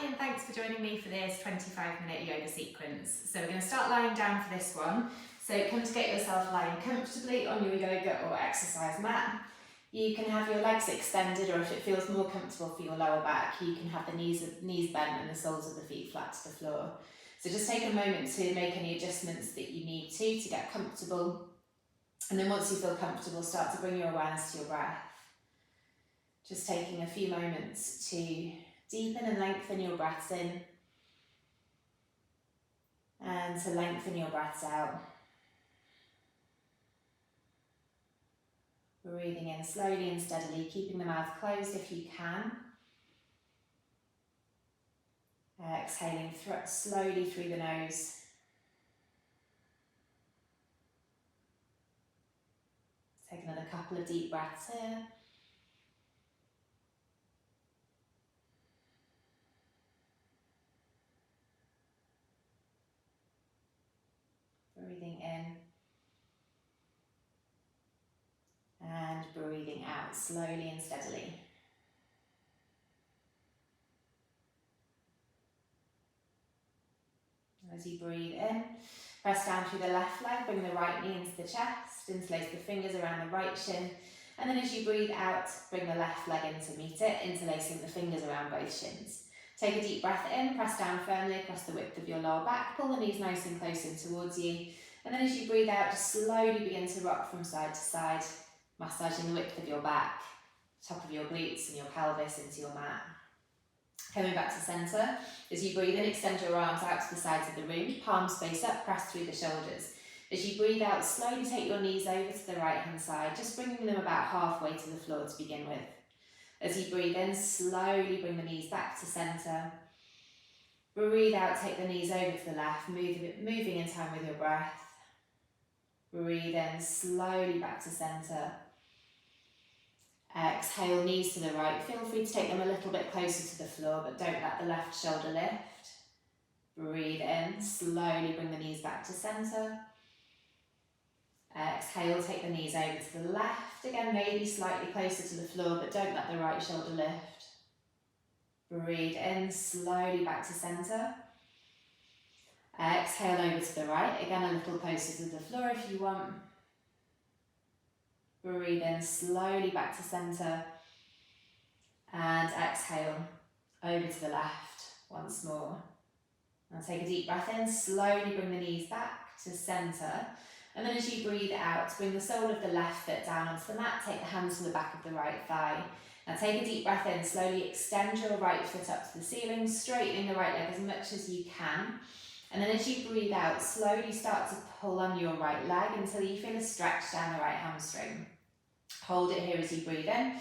and thanks for joining me for this 25-minute yoga sequence. So we're going to start lying down for this one. So come to get yourself lying comfortably on your yoga or exercise mat. You can have your legs extended, or if it feels more comfortable for your lower back, you can have the knees bent and the soles of the feet flat to the floor. So just take a moment to make any adjustments that you need to get comfortable. And then once you feel comfortable, start to bring your awareness to your breath. Just taking a few moments to deepen and lengthen your breaths in and to lengthen your breaths out. Breathing in slowly and steadily, keeping the mouth closed if you can. Exhaling slowly through the nose. Take another couple of deep breaths here. Breathing in and breathing out slowly and steadily. As you breathe in, press down through the left leg, bring the right knee into the chest, interlace the fingers around the right shin, and then as you breathe out, bring the left leg in to meet it, interlacing the fingers around both shins. Take a deep breath in, press down firmly across the width of your lower back, pull the knees nice and close in towards you, and then as you breathe out, just slowly begin to rock from side to side, massaging the width of your back, top of your glutes and your pelvis into your mat. Coming back to centre, as you breathe in, extend your arms out to the sides of the room, palms face up, press through the shoulders. As you breathe out, slowly take your knees over to the right hand side, just bringing them about halfway to the floor to begin with. As you breathe in, slowly bring the knees back to centre. Breathe out, take the knees over to the left, moving in time with your breath. Breathe in, slowly back to centre. Exhale, knees to the right. Feel free to take them a little bit closer to the floor, but don't let the left shoulder lift. Breathe in, slowly bring the knees back to centre. Exhale, take the knees over to the left. Again, maybe slightly closer to the floor, but don't let the right shoulder lift. Breathe in, slowly back to centre. Exhale over to the right. Again, a little closer to the floor if you want. Breathe in, slowly back to centre. And exhale over to the left once more. Now take a deep breath in, slowly bring the knees back to centre. And then as you breathe out, bring the sole of the left foot down onto the mat, take the hands to the back of the right thigh. Now take a deep breath in, slowly extend your right foot up to the ceiling, straightening the right leg as much as you can. And then as you breathe out, slowly start to pull on your right leg until you feel a stretch down the right hamstring. Hold it here as you breathe in.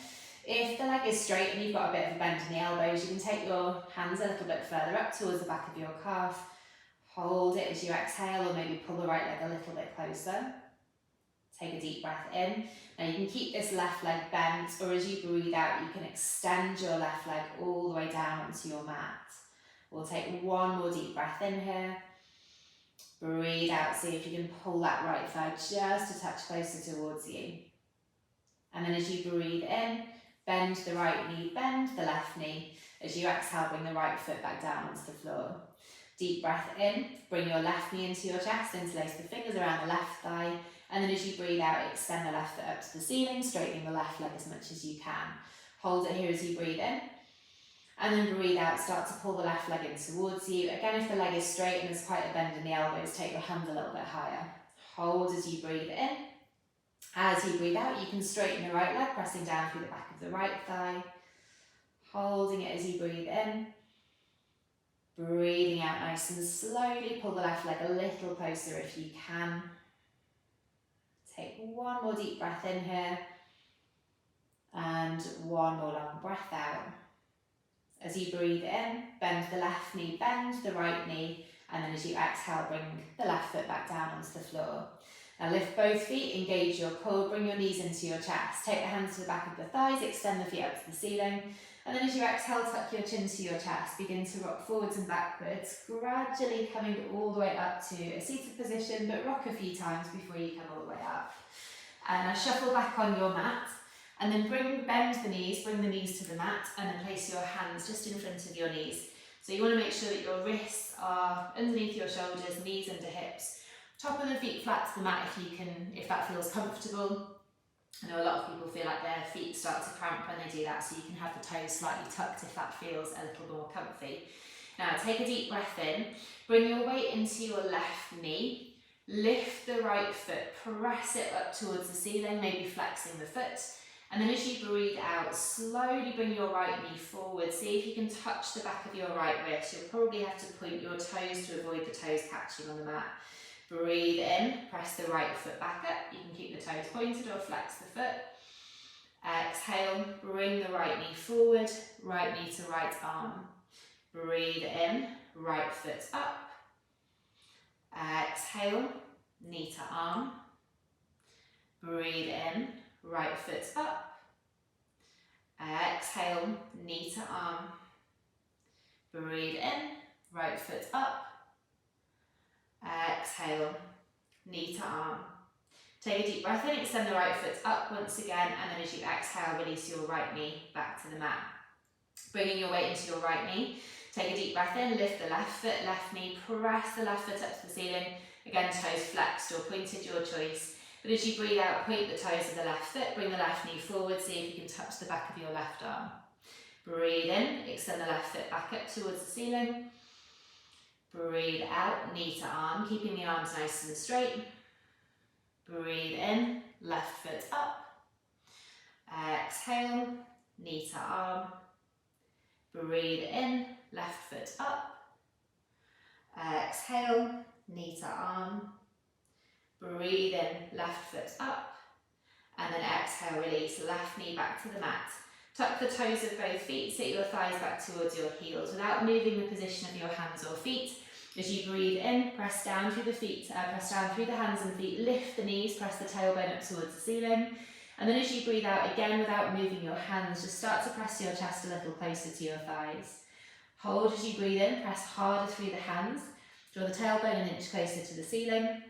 If the leg is straight and you've got a bit of a bend in the elbows, you can take your hands a little bit further up towards the back of your calf. Hold it as you exhale, or maybe pull the right leg a little bit closer. Take a deep breath in. Now you can keep this left leg bent, or as you breathe out, you can extend your left leg all the way down onto your mat. We'll take one more deep breath in here. Breathe out, see if you can pull that right thigh just a touch closer towards you. And then as you breathe in, bend the right knee, bend the left knee. As you exhale, bring the right foot back down onto the floor. Deep breath in, bring your left knee into your chest, interlace the fingers around the left thigh, and then as you breathe out, extend the left foot up to the ceiling, straightening the left leg as much as you can. Hold it here as you breathe in, and then breathe out, start to pull the left leg in towards you. Again, if the leg is straight and there's quite a bend in the elbows, take your hands a little bit higher. Hold as you breathe in. As you breathe out, you can straighten the right leg, pressing down through the back of the right thigh. Holding it as you breathe in. Breathing out nice and slowly, pull the left leg a little closer if you can. Take one more deep breath in here. And one more long breath out. As you breathe in, bend the left knee, bend the right knee, and then as you exhale, bring the left foot back down onto the floor. Now lift both feet, engage your core, bring your knees into your chest. Take the hands to the back of the thighs, extend the feet up to the ceiling. And then as you exhale, tuck your chin to your chest. Begin to rock forwards and backwards, gradually coming all the way up to a seated position, but rock a few times before you come all the way up. And now shuffle back on your mat. And then bend the knees, bring the knees to the mat, and then place your hands just in front of your knees. So you want to make sure that your wrists are underneath your shoulders, knees under hips, top of the feet flat to the mat if that feels comfortable. I know a lot of people feel like their feet start to cramp when they do that, so you can have the toes slightly tucked if that feels a little more comfy. Now take a deep breath in, bring your weight into your left knee, lift the right foot, press it up towards the ceiling, maybe flexing the foot, and then as you breathe out, slowly bring your right knee forward. See if you can touch the back of your right wrist. You'll probably have to point your toes to avoid the toes catching on the mat. Breathe in, press the right foot back up. You can keep the toes pointed or flex the foot. Exhale, bring the right knee forward, right knee to right arm. Breathe in, right foot up. Exhale, knee to arm. Breathe in, right foot up. Exhale, knee to arm. Breathe in, right foot up. Exhale, knee to arm. Take a deep breath in, extend the right foot up once again, and then as you exhale, release your right knee back to the mat. Bringing your weight into your right knee, take a deep breath in, lift the left foot, left knee, press the left foot up to the ceiling. Again, toes flexed or pointed, your choice. But as you breathe out, point the toes of the left foot, bring the left knee forward, see if you can touch the back of your left arm. Breathe in, extend the left foot back up towards the ceiling. Breathe out, knee to arm, keeping the arms nice and straight. Breathe in, left foot up. Exhale, knee to arm. Breathe in, left foot up. Exhale, knee to arm. Breathe in, left foot up. And then exhale, release, left knee back to the mat. Tuck the toes of both feet, sit your thighs back towards your heels without moving the position of your hands or feet. As you breathe in, press down through the feet, press down through the hands and feet, lift the knees, press the tailbone up towards the ceiling. And then as you breathe out again without moving your hands, just start to press your chest a little closer to your thighs. Hold as you breathe in, press harder through the hands, draw the tailbone an inch closer to the ceiling.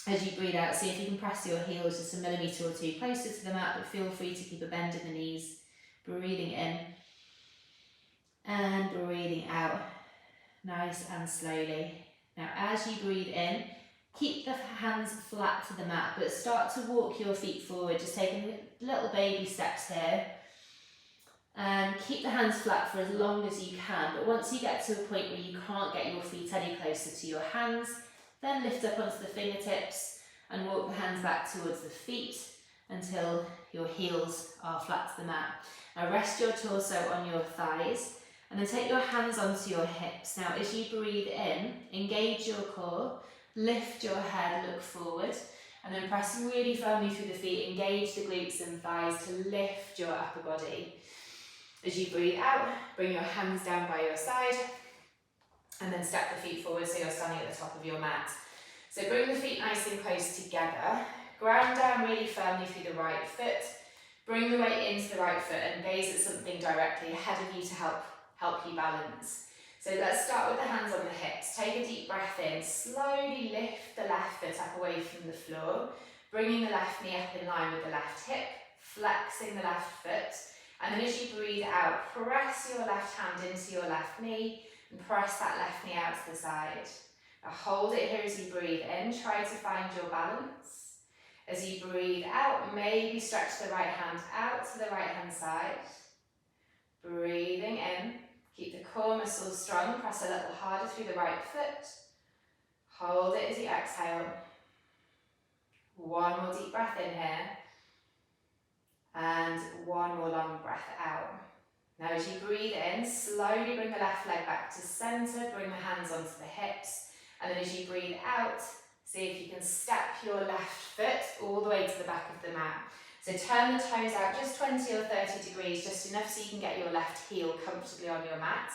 As you breathe out, see if you can press your heels just a millimetre or two closer to the mat, but feel free to keep a bend in the knees. Breathing in and breathing out, nice and slowly. Now as you breathe in, keep the hands flat to the mat, but start to walk your feet forward, just taking little baby steps here. And keep the hands flat for as long as you can, but once you get to a point where you can't get your feet any closer to your hands, then lift up onto the fingertips and walk the hands back towards the feet until your heels are flat to the mat. Now rest your torso on your thighs and then take your hands onto your hips. Now as you breathe in, engage your core, lift your head, look forward, and then press really firmly through the feet, engage the glutes and thighs to lift your upper body. As you breathe out, bring your hands down by your side and then step the feet forward so you're standing at the top of your mat. So bring the feet nice and close together, ground down really firmly through the right foot, bring the weight into the right foot and gaze at something directly ahead of you to help you balance. So let's start with the hands on the hips. Take a deep breath in, slowly lift the left foot up away from the floor, bringing the left knee up in line with the left hip, flexing the left foot, and then as you breathe out, press your left hand into your left knee and press that left knee out to the side. Now hold it here as you breathe in, try to find your balance. As you breathe out, maybe stretch the right hand out to the right hand side. Breathing in, keep the core muscles strong, press a little harder through the right foot. Hold it as you exhale. One more deep breath in here. And one more long breath out. Now as you breathe in, slowly bring the left leg back to centre, bring the hands onto the hips, and then as you breathe out, see if you can step your left foot all the way to the back of the mat. So turn the toes out just 20 or 30 degrees, just enough so you can get your left heel comfortably on your mat.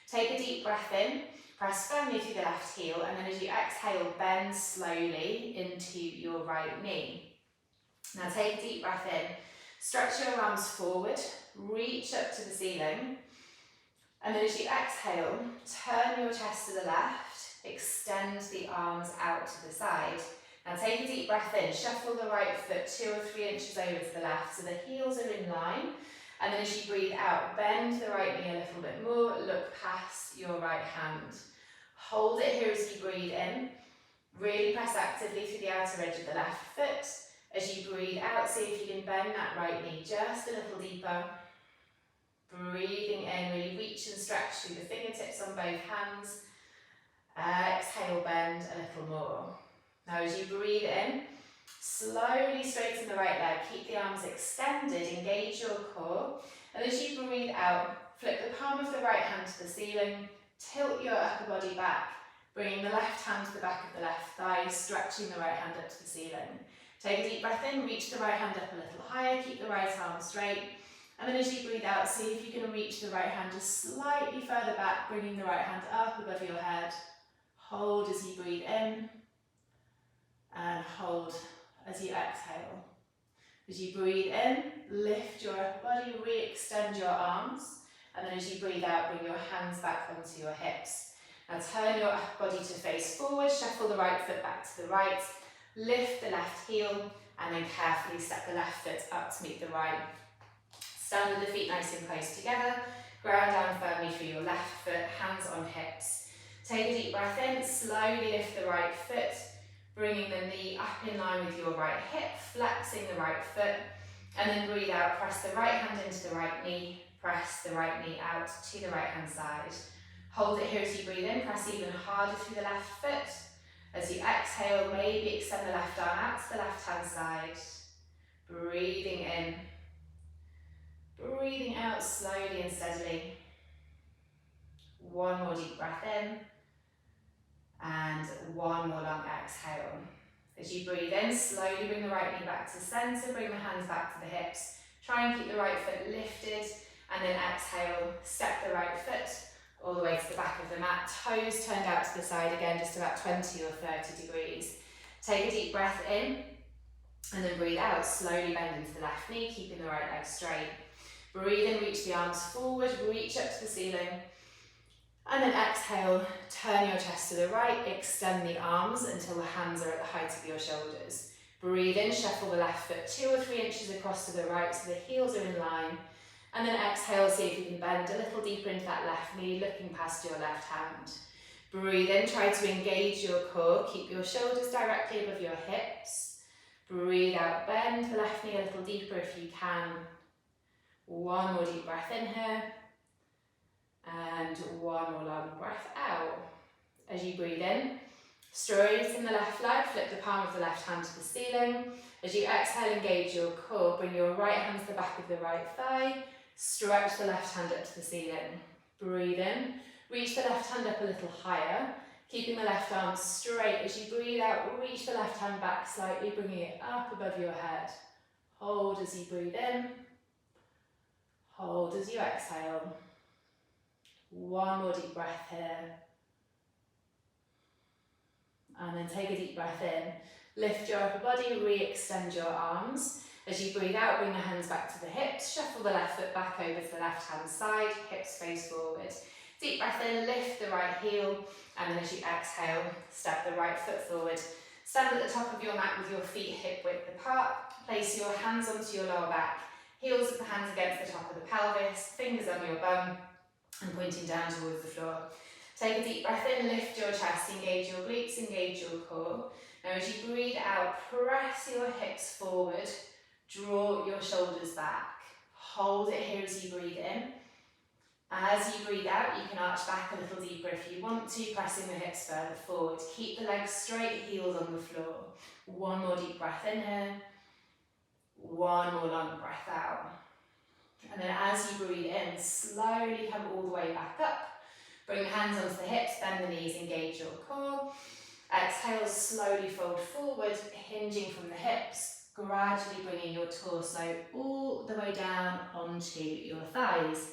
Take a deep breath in, press firmly through the left heel, and then as you exhale, bend slowly into your right knee. Now take a deep breath in, stretch your arms forward, reach up to the ceiling, and then as you exhale, turn your chest to the left, extend the arms out to the side. Now take a deep breath in, shuffle the right foot 2 or 3 inches over to the left so the heels are in line, And then as you breathe out, bend the right knee a little bit more, look past your right hand. Hold it here as you breathe in. Really press actively through the outer edge of the left foot. As you breathe out, see if you can bend that right knee just a little deeper. Breathing in, really reach and stretch through the fingertips on both hands. Exhale, bend a little more. Now as you breathe in, slowly straighten the right leg, keep the arms extended, engage your core. And as you breathe out, flip the palm of the right hand to the ceiling, tilt your upper body back, bringing the left hand to the back of the left thigh, stretching the right hand up to the ceiling. Take a deep breath in, reach the right hand up a little higher, keep the right arm straight. And then as you breathe out, see if you can reach the right hand just slightly further back, bringing the right hand up above your head. Hold as you breathe in, and hold as you exhale. As you breathe in, lift your upper body, re-extend your arms. And then as you breathe out, bring your hands back onto your hips. Now turn your upper body to face forward, shuffle the right foot back to the right, lift the left heel, and then carefully step the left foot up to meet the right. Stand with the feet nice and close together, ground down firmly through your left foot, hands on hips. Take a deep breath in, slowly lift the right foot, bringing the knee up in line with your right hip, flexing the right foot, and then breathe out, press the right hand into the right knee, press the right knee out to the right hand side. Hold it here as you breathe in, press even harder through the left foot. As you exhale, maybe extend the left arm out to the left hand side. Breathing in, breathing out slowly and steadily. One more deep breath in, and one more long exhale. As you breathe in, slowly bring the right knee back to center, bring the hands back to the hips. Try and keep the right foot lifted, and then exhale, step the right foot all the way to the back of the mat, toes turned out to the side again, just about 20 or 30 degrees. Take a deep breath in, and then breathe out, slowly bend into the left knee, keeping the right leg straight. Breathe in, reach the arms forward, reach up to the ceiling, and then exhale, turn your chest to the right, extend the arms until the hands are at the height of your shoulders. Breathe in, shuffle the left foot 2 or 3 inches across to the right so the heels are in line. And then exhale, see if you can bend a little deeper into that left knee, looking past your left hand. Breathe in, try to engage your core, keep your shoulders directly above your hips. Breathe out, bend the left knee a little deeper if you can. One more deep breath in here, and one more long breath out. As you breathe in, straighten the left leg, flip the palm of the left hand to the ceiling. As you exhale, engage your core, bring your right hand to the back of the right thigh. Stretch the left hand up to the ceiling. Breathe in. Reach the left hand up a little higher, keeping the left arm straight. As you breathe out, reach the left hand back slightly, bringing it up above your head. Hold as you breathe in. Hold as you exhale. One more deep breath here. And then take a deep breath in. Lift your upper body, re-extend your arms. As you breathe out, bring the hands back to the hips, shuffle the left foot back over to the left hand side, hips face forward. Deep breath in, lift the right heel, and then as you exhale, step the right foot forward. Stand at the top of your mat with your feet hip width apart, place your hands onto your lower back, heels of the hands against the top of the pelvis, fingers on your bum, and pointing down towards the floor. Take a deep breath in, lift your chest, engage your glutes, engage your core. Now as you breathe out, press your hips forward, draw your shoulders back. Hold it here as you breathe in. As you breathe out, you can arch back a little deeper if you want to, pressing the hips further forward. Keep the legs straight, heels on the floor. One more deep breath in here. One more long breath out. And then as you breathe in, slowly come all the way back up. Bring the hands onto the hips, bend the knees, engage your core. Exhale, slowly fold forward, hinging from the hips, gradually bringing your torso all the way down onto your thighs.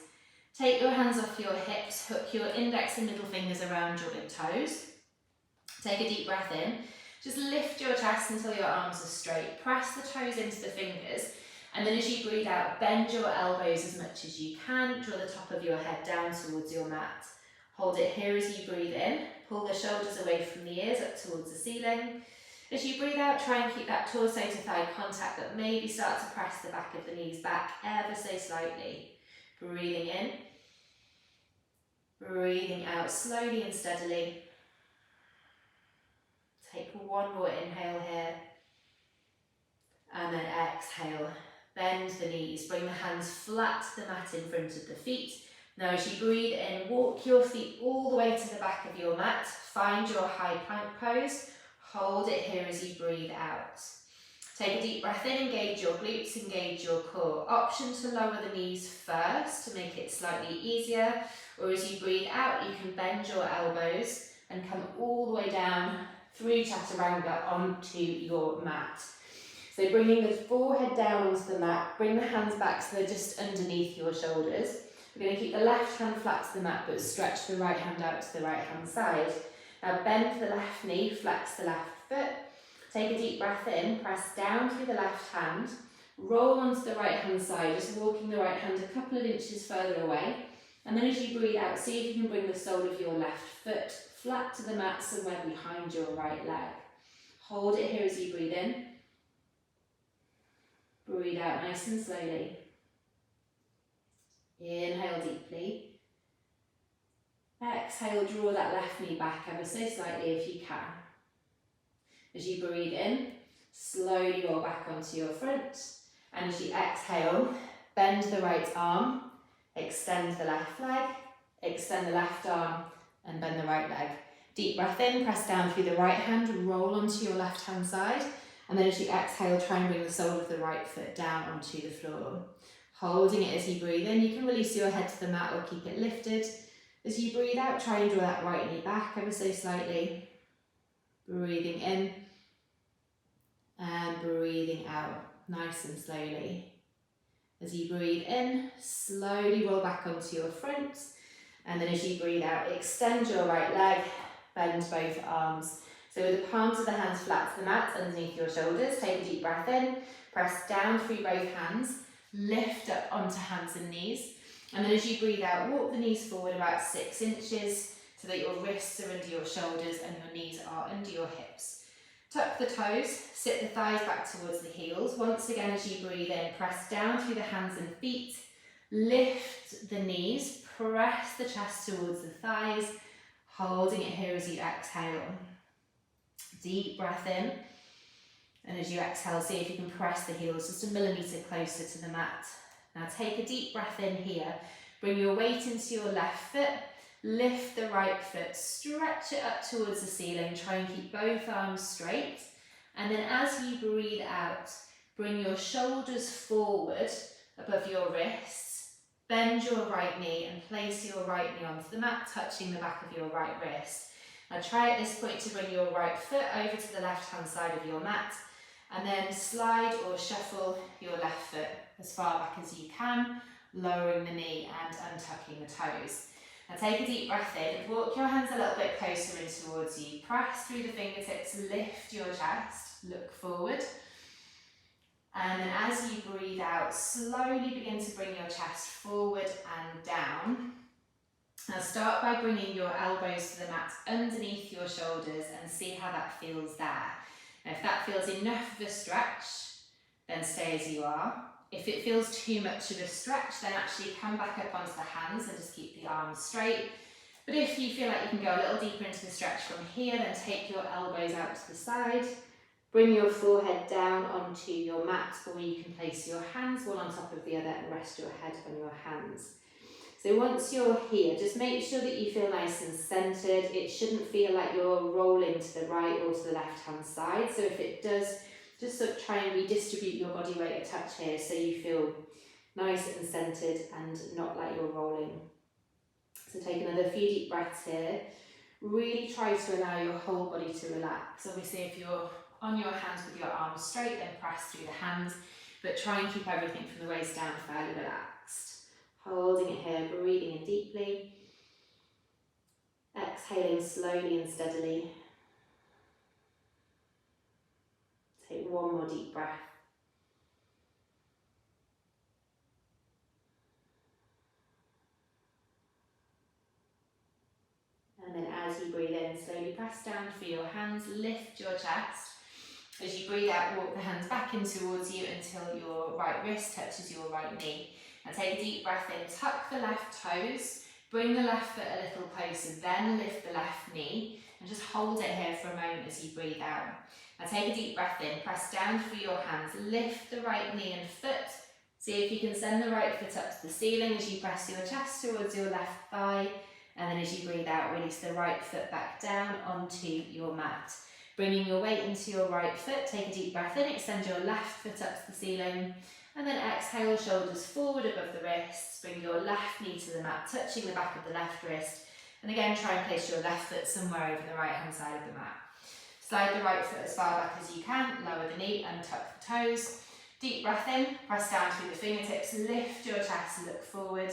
Take your hands off your hips, hook your index and middle fingers around your big toes. Take a deep breath in. Just lift your chest until your arms are straight. Press the toes into the fingers. And then as you breathe out, bend your elbows as much as you can. Draw the top of your head down towards your mat. Hold it here as you breathe in. Pull the shoulders away from the ears up towards the ceiling. As you breathe out, try and keep that torso to thigh contact, but maybe start to press the back of the knees back ever so slightly. Breathing in, breathing out slowly and steadily. Take one more inhale here. And then exhale. Bend the knees, bring the hands flat to the mat in front of the feet. Now as you breathe in, walk your feet all the way to the back of your mat. Find your high plank pose. Hold it here as you breathe out. Take a deep breath in, engage your glutes, engage your core. Option to lower the knees first to make it slightly easier, or as you breathe out, you can bend your elbows and come all the way down through chaturanga onto your mat. So bringing the forehead down onto the mat, bring the hands back so they're just underneath your shoulders. We're going to keep the left hand flat to the mat, but stretch the right hand out to the right hand side. Now bend the left knee, flex the left foot. Take a deep breath in, press down through the left hand, roll onto the right hand side, just walking the right hand a couple of inches further away. And then as you breathe out, see if you can bring the sole of your left foot flat to the mat, somewhere behind your right leg. Hold it here as you breathe in. Breathe out nice and slowly. Inhale deeply. Exhale, draw that left knee back ever so slightly if you can. As you breathe in, slowly roll back onto your front. And as you exhale, bend the right arm, extend the left leg, extend the left arm, and bend the right leg. Deep breath in, press down through the right hand, roll onto your left hand side. And then as you exhale, try and bring the sole of the right foot down onto the floor. Holding it as you breathe in, you can release your head to the mat or keep it lifted. As you breathe out, try and draw that right knee back ever so slightly. Breathing in and breathing out, nice and slowly. As you breathe in, slowly roll back onto your front. And then as you breathe out, extend your right leg, bend both arms. So with the palms of the hands flat to the mat underneath your shoulders, take a deep breath in, press down through both hands, lift up onto hands and knees. And then as you breathe out, walk the knees forward about 6 inches so that your wrists are under your shoulders and your knees are under your hips. Tuck the toes, sit the thighs back towards the heels. Once again, as you breathe in, press down through the hands and feet, lift the knees, press the chest towards the thighs, holding it here as you exhale. Deep breath in, and as you exhale, see if you can press the heels just a millimetre closer to the mat. Now take a deep breath in here, bring your weight into your left foot, lift the right foot, stretch it up towards the ceiling, try and keep both arms straight. And then as you breathe out, bring your shoulders forward above your wrists, bend your right knee and place your right knee onto the mat, touching the back of your right wrist. Now try at this point to bring your right foot over to the left hand side of your mat and then slide or shuffle your left foot as far back as you can, lowering the knee and untucking the toes. Now take a deep breath in, walk your hands a little bit closer in towards you, press through the fingertips, lift your chest, look forward. And then as you breathe out, slowly begin to bring your chest forward and down. Now start by bringing your elbows to the mat underneath your shoulders and see how that feels there. Now if that feels enough of a stretch, then stay as you are. If it feels too much of a stretch, then actually come back up onto the hands and just keep the arms straight. But if you feel like you can go a little deeper into the stretch from here, then take your elbows out to the side. Bring your forehead down onto your mat, or you can place your hands one on top of the other and rest your head on your hands. So once you're here, just make sure that you feel nice and centered. It shouldn't feel like you're rolling to the right or to the left hand side. So if it does, just sort of try and redistribute your body weight a touch here so you feel nice and centered and not like you're rolling. So take another few deep breaths here. Really try to allow your whole body to relax. Obviously if you're on your hands with your arms straight, then press through the hands, but try and keep everything from the waist down fairly relaxed. Holding it here, breathing in deeply. Exhaling slowly and steadily. Take one more deep breath. And then as you breathe in, slowly press down through your hands, lift your chest. As you breathe out, walk the hands back in towards you until your right wrist touches your right knee. And take a deep breath in, tuck the left toes, bring the left foot a little closer, then lift the left knee, and just hold it here for a moment as you breathe out. Now take a deep breath in, press down through your hands, lift the right knee and foot. See if you can send the right foot up to the ceiling as you press your chest towards your left thigh. And then as you breathe out, release the right foot back down onto your mat. Bringing your weight into your right foot, take a deep breath in, extend your left foot up to the ceiling. And then exhale, shoulders forward above the wrists. Bring your left knee to the mat, touching the back of the left wrist. And again, try and place your left foot somewhere over the right hand side of the mat. Slide the right foot as far back as you can, lower the knee and tuck the toes. Deep breath in, press down through the fingertips, lift your chest and look forward.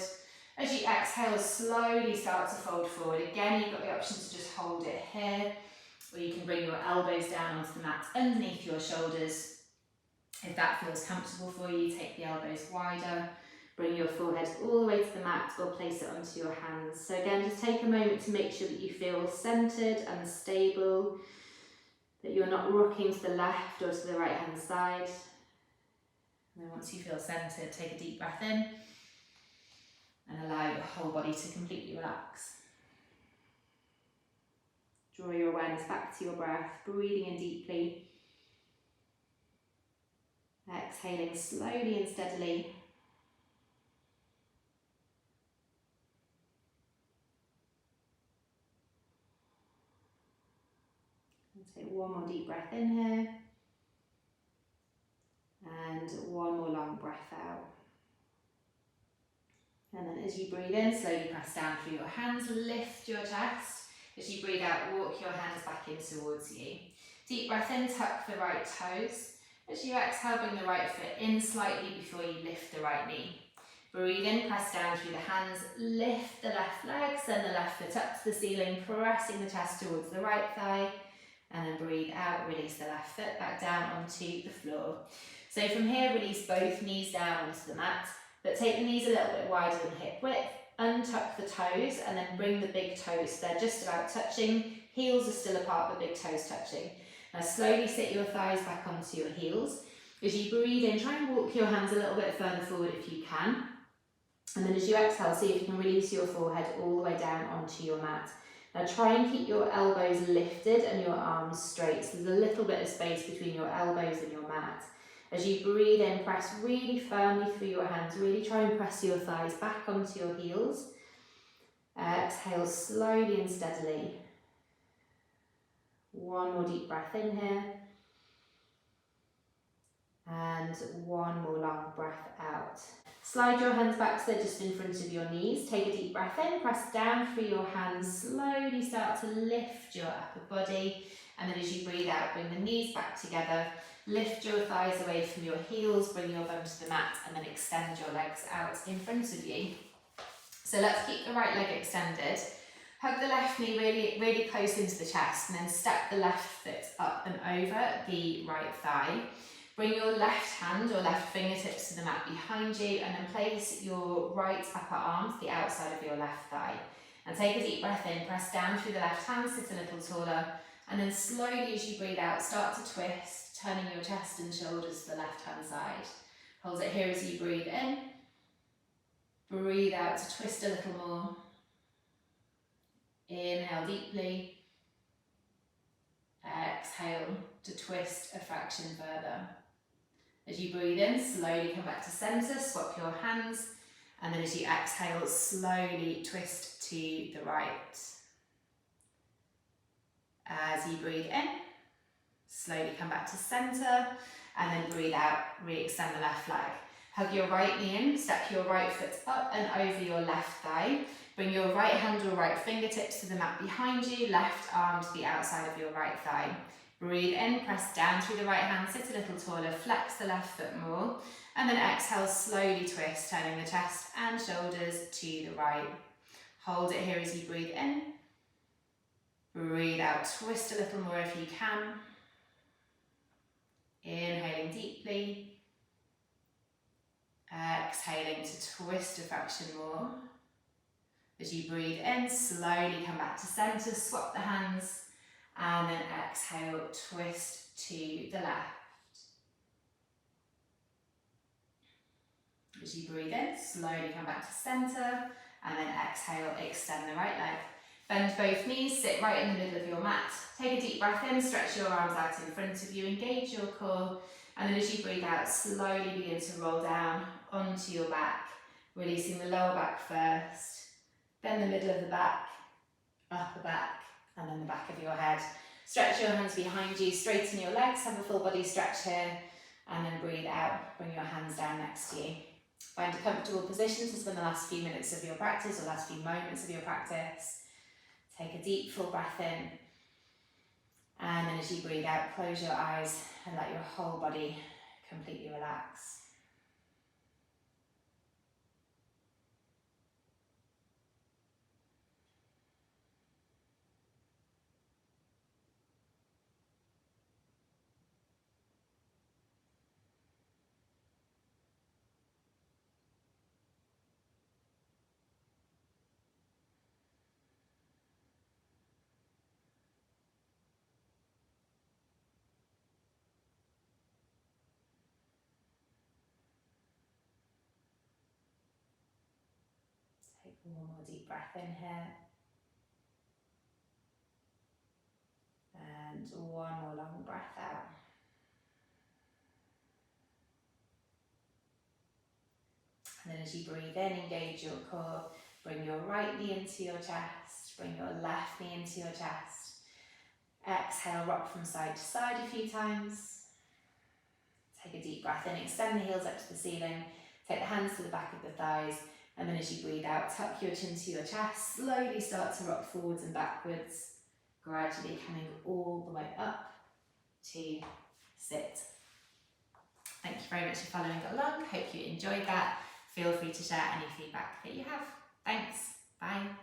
As you exhale, slowly start to fold forward. Again, you've got the option to just hold it here, or you can bring your elbows down onto the mat underneath your shoulders. If that feels comfortable for you, take the elbows wider, bring your forehead all the way to the mat or place it onto your hands. So again, just take a moment to make sure that you feel centered and stable, that you're not rocking to the left or to the right hand side. And then once you feel centered, take a deep breath in and allow your whole body to completely relax. Draw your awareness back to your breath, breathing in deeply. Exhaling slowly and steadily. And take one more deep breath in here. And one more long breath out. And then as you breathe in, slowly press down through your hands, lift your chest. As you breathe out, walk your hands back in towards you. Deep breath in, tuck the right toes. As you exhale, bring the right foot in slightly before you lift the right knee. Breathe in, press down through the hands, lift the left leg, send the left foot up to the ceiling, pressing the chest towards the right thigh. And then breathe out, release the left foot back down onto the floor. So from here, release both knees down onto the mat, but take the knees a little bit wider than hip width, untuck the toes, and then bring the big toes. They're just about touching, heels are still apart, but big toes touching. Now slowly sit your thighs back onto your heels. As you breathe in, try and walk your hands a little bit further forward if you can. And then as you exhale, see if you can release your forehead all the way down onto your mat. Now try and keep your elbows lifted and your arms straight, so there's a little bit of space between your elbows and your mat. As you breathe in, press really firmly through your hands, really try and press your thighs back onto your heels. Exhale slowly and steadily. One more deep breath in here. And one more long breath out. Slide your hands back so they're just in front of your knees. Take a deep breath in, press down through your hands, slowly start to lift your upper body. And then as you breathe out, bring the knees back together. Lift your thighs away from your heels, bring your bum to the mat, and then extend your legs out in front of you. So let's keep the right leg extended. Hug the left knee really close into the chest, and then step the left foot up and over the right thigh. Bring your left hand or left fingertips to the mat behind you, and then place your right upper arm to the outside of your left thigh. And take a deep breath in, press down through the left hand, sit a little taller, and then slowly as you breathe out, start to twist, turning your chest and shoulders to the left hand side. Hold it here as you breathe in. Breathe out to twist a little more. Inhale deeply. Exhale to twist a fraction further. As you breathe in, slowly come back to centre, swap your hands, and then as you exhale, slowly twist to the right. As you breathe in, slowly come back to centre, and then breathe out, re-extend the left leg. Hug your right knee in, step your right foot up and over your left thigh. Bring your right hand or right fingertips to the mat behind you, left arm to the outside of your right thigh. Breathe in, press down through the right hand, sit a little taller, flex the left foot more, and then exhale, slowly twist, turning the chest and shoulders to the right. Hold it here as you breathe in. Breathe out, twist a little more if you can. Inhaling deeply. Exhaling to twist a fraction more. As you breathe in, slowly come back to centre, swap the hands, And then exhale, twist to the left. As you breathe in, slowly come back to centre, and then exhale, extend the right leg. Bend both knees, sit right in the middle of your mat. Take a deep breath in, stretch your arms out in front of you, engage your core, and then as you breathe out, slowly begin to roll down onto your back, releasing the lower back first, then the middle of the back, upper back, and then the back of your head. Stretch your hands behind you, straighten your legs, have a full body stretch here, and then breathe out, bring your hands down next to you. Find a comfortable position to spend the last few minutes of your practice or last few moments of your practice. Take a deep full breath in, and then as you breathe out, close your eyes and let your whole body completely relax. Take one more deep breath in here. And one more long breath out. And then as you breathe in, engage your core. Bring your right knee into your chest. Bring your left knee into your chest. Exhale, rock from side to side a few times. Take a deep breath in, extend the heels up to the ceiling. Take the hands to the back of the thighs. And then as you breathe out, tuck your chin to your chest. Slowly start to rock forwards and backwards. Gradually coming all the way up to sit. Thank you very much for following along. Hope you enjoyed that. Feel free to share any feedback that you have. Thanks. Bye.